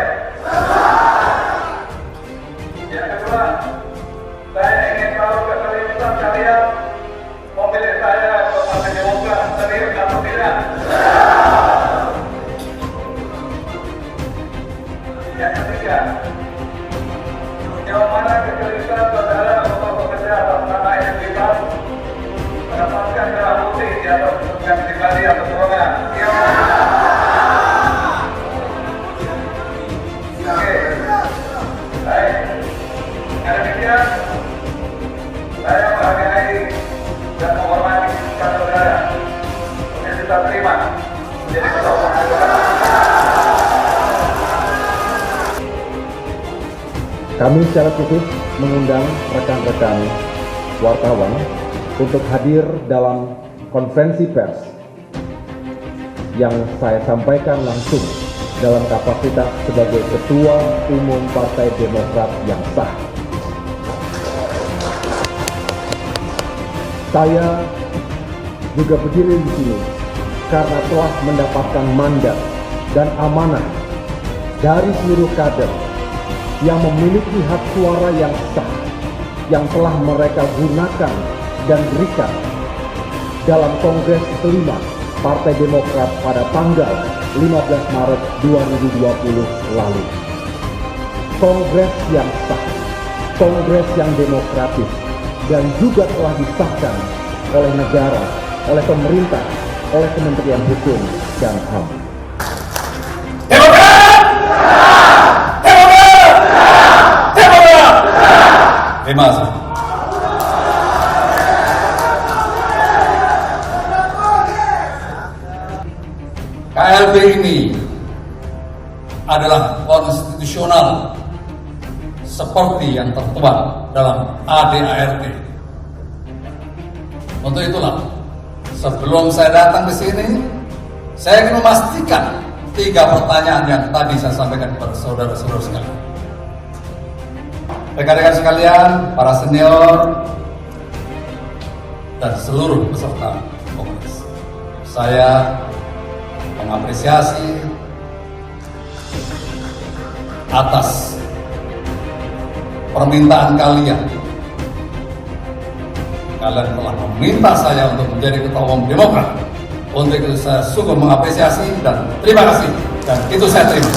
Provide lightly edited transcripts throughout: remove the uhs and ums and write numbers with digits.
selesai. Yang kedua, saya ingin tahu keseriusan kalian memilih saya untuk Partai Demokrat, serius atau tidak? Yang ketiga, sejauh mana keseriusan saudara untuk bekerja atas nama identitas mendapatkan celah putih di atas kepentingan pribadi atau golongan? Oke, baik. Dengan demikian, saya menghargai dan menghormati saudara yang kita terima menjadi ketua umum. Kami secara khusus mengundang rekan-rekan wartawan untuk hadir dalam konferensi pers yang saya sampaikan langsung dalam kapasitas sebagai Ketua Umum Partai Demokrat yang sah. Saya juga berdiri di sini karena telah mendapatkan mandat dan amanah dari seluruh kader yang memiliki hak suara yang sah, yang telah mereka gunakan dan berikan dalam Kongres kelima Partai Demokrat pada tanggal 15 Maret 2020 lalu. Kongres yang sah, kongres yang demokratis, dan juga telah disahkan oleh negara, oleh pemerintah, oleh Kementerian Hukum dan HAM. Terima kasih. KLB ini adalah konstitusional seperti yang tertuang dalam ADART. Untuk itulah, sebelum saya datang ke sini, saya ingin memastikan 3 pertanyaan yang tadi saya sampaikan kepada saudara-saudara sekalian. Rekan-rekan sekalian, para senior, dan seluruh peserta kongres, saya mengapresiasi atas permintaan kalian. Kalian telah meminta saya untuk menjadi Ketua Umum Demokrat. Untuk itu saya sungguh mengapresiasi dan terima kasih, dan itu saya terima.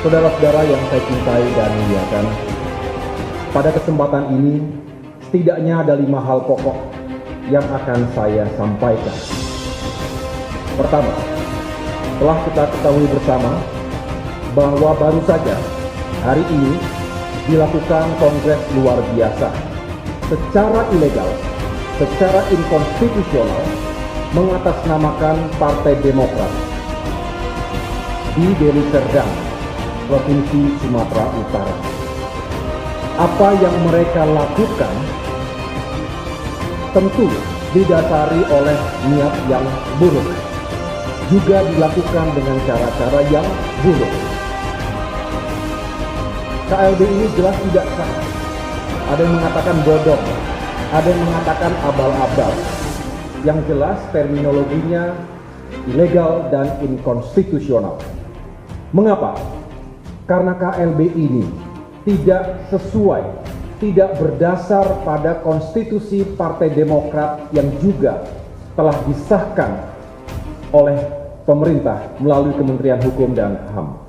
Saudara-saudara yang saya cintai dan muliakan, pada kesempatan ini setidaknya ada 5 hal pokok yang akan saya sampaikan. Pertama, telah kita ketahui bersama bahwa baru saja hari ini dilakukan kongres luar biasa secara ilegal, secara inkonstitusional, mengatasnamakan Partai Demokrat di Deli Serdang, Provinsi Sumatera Utara. Apa yang mereka lakukan tentu didasari oleh niat yang buruk, juga dilakukan dengan cara-cara yang buruk. KLB ini jelas tidak sah. Ada yang mengatakan bodong, ada yang mengatakan abal-abal. Yang jelas terminologinya ilegal dan inkonstitusional. Mengapa? Karena KLB ini tidak sesuai, tidak berdasar pada konstitusi Partai Demokrat yang juga telah disahkan oleh pemerintah melalui Kementerian Hukum dan HAM.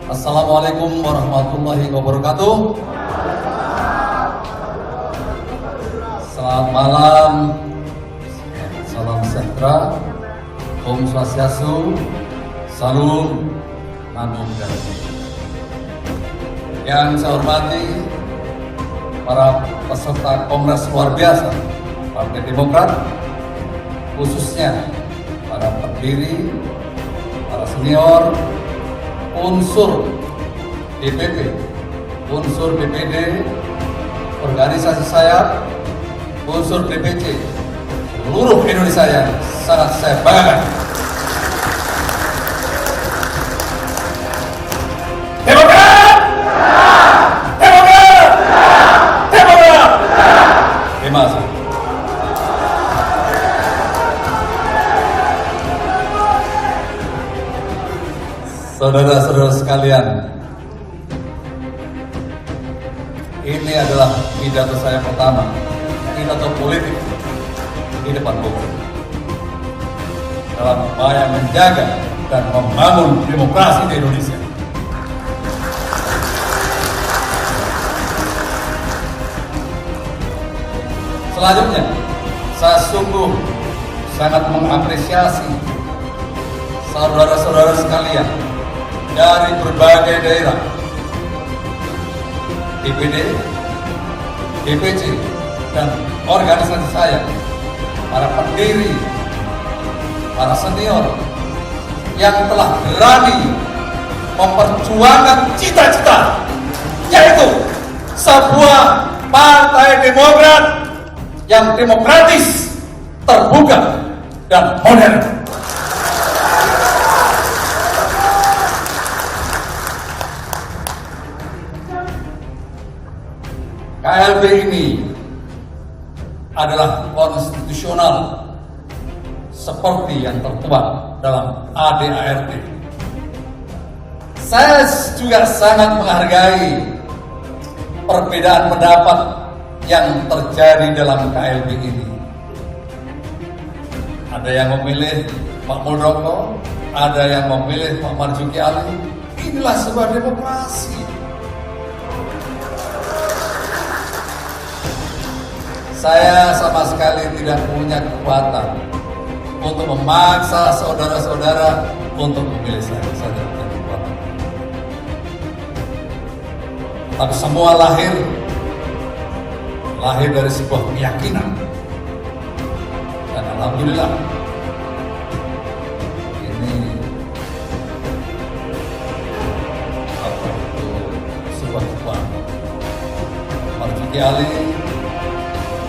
Assalamualaikum warahmatullahi wabarakatuh. Selamat malam, salam sejahtera, Om Swastiastu, Salam, Namo Buddhaya. Yang saya hormati para peserta Kongres luar biasa Partai Demokrat, khususnya pendiri, para senior, unsur DPP, unsur DPD, organisasi sayap, unsur DPC, seluruh Indonesia yang sangat saya banggakan. Demokrat! Demokrat! Demokrat! Terima kasih. Saudara-saudara sekalian, ini adalah pidato saya pertama, pidato politik di depan publik dalam upaya menjaga dan membangun demokrasi di Indonesia. Selanjutnya, saya sungguh sangat mengapresiasi saudara-saudara sekalian dari berbagai daerah, DPD, DPC, dan organisasi saya, para pendiri, para senior yang telah berani memperjuangkan cita-cita, yaitu sebuah partai Demokrat yang demokratis, terbuka, dan modern. KLB ini adalah konstitusional seperti yang tertuang dalam ADART. Saya juga sangat menghargai perbedaan pendapat yang terjadi dalam KLB ini. Ada yang memilih Pak Muldoko, ada yang memilih Pak Marzuki Ali. Inilah sebuah demokrasi. Saya sama sekali tidak punya kekuatan untuk memaksa saudara-saudara untuk memilih saya. Saya tidak punya kekuatan. Tapi semua lahir dari sebuah keyakinan. Dan alhamdulillah ini sebuah kekuatan. Marzuki Ali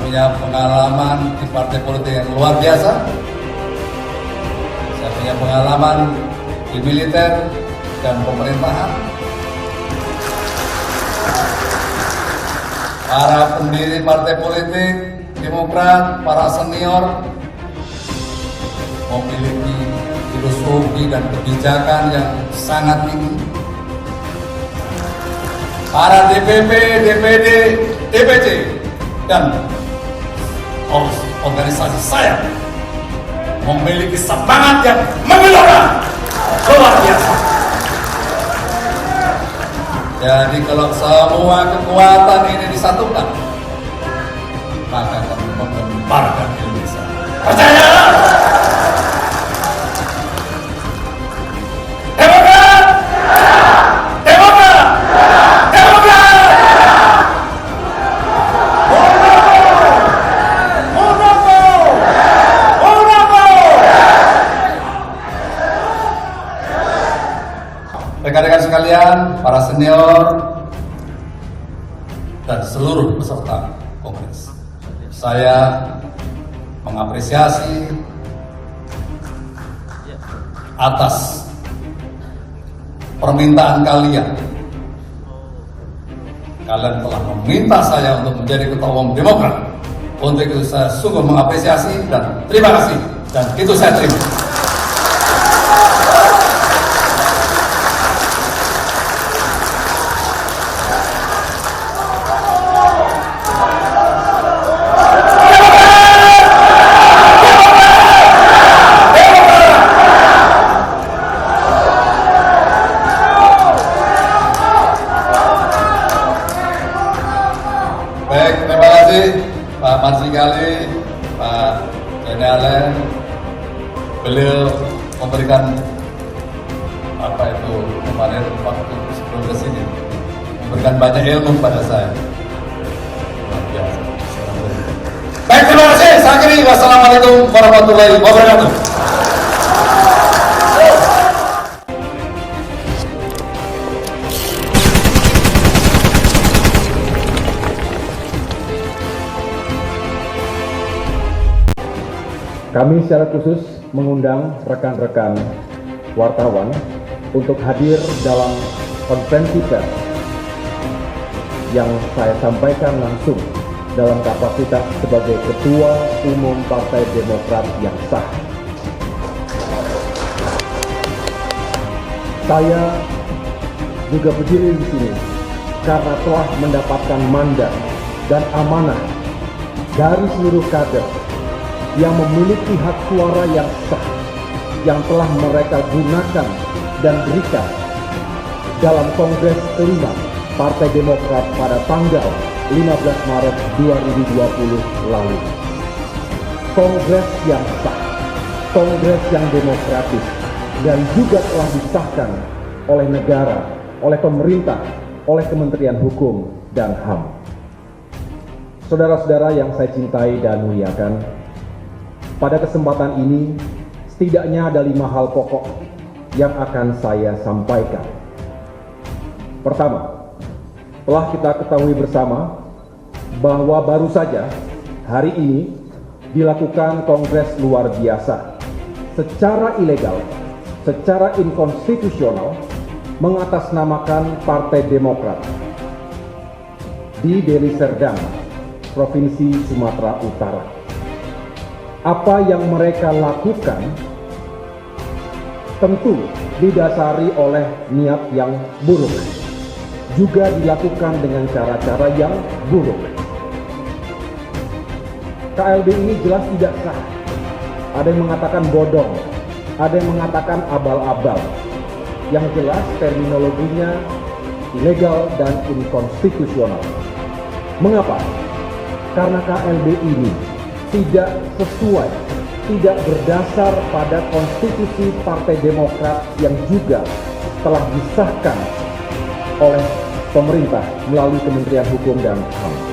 punya pengalaman di partai politik yang luar biasa. Saya punya pengalaman di militer dan pemerintahan. Para pendiri partai politik Demokrat, para senior memiliki filosofi dan kebijakan yang sangat tinggi. Para DPP, DPD, DPC, dan organisasi saya memiliki semangat yang menggelora luar biasa. Jadi kalau semua kekuatan ini disatukan, maka akan menggemparkan Indonesia. Percaya? Demokrat! Demokrat! Demokrat! Rekan-rekan sekalian, para senior, dan seluruh peserta kongres, saya mengapresiasi atas permintaan kalian. Kalian telah meminta saya untuk menjadi ketua umum Demokrat. Untuk itu saya sungguh mengapresiasi dan terima kasih, dan itu saya terima. Baik, terima kasih Pak Marzuki Ali, Pak Jani Allen. Beliau memberikan kemarin waktu sebelum ke sini, memberikan banyak ilmu kepada saya. Luar biasa. Baik, terima kasih. Saya akhiri. Wassalamualaikum warahmatullahi wabarakatuh. Kami secara khusus mengundang rekan-rekan wartawan untuk hadir dalam konferensi pers yang saya sampaikan langsung dalam kapasitas sebagai Ketua Umum Partai Demokrat yang sah. Saya juga berdiri di sini karena telah mendapatkan mandat dan amanah dari seluruh kader yang memiliki hak suara yang sah yang telah mereka gunakan dan berikan dalam Kongres kelima Partai Demokrat pada tanggal 15 Maret 2020 lalu. Kongres yang sah, kongres yang demokratis, dan juga telah disahkan oleh negara, oleh pemerintah, oleh Kementerian Hukum dan HAM. Saudara-saudara yang saya cintai dan muliakan, pada kesempatan ini setidaknya ada 5 hal pokok yang akan saya sampaikan. Pertama, telah kita ketahui bersama bahwa baru saja hari ini dilakukan kongres luar biasa secara ilegal, secara inkonstitusional mengatasnamakan Partai Demokrat di Deli Serdang, Provinsi Sumatera Utara. Apa yang mereka lakukan tentu didasari oleh niat yang buruk, juga dilakukan dengan cara-cara yang buruk. KLB ini jelas tidak sah. Ada yang mengatakan bodong, ada yang mengatakan abal-abal. Yang jelas terminologinya ilegal dan inkonstitusional. Mengapa? Karena KLB ini tidak sesuai, tidak berdasar pada konstitusi Partai Demokrat yang juga telah disahkan oleh pemerintah melalui Kementerian Hukum dan HAM.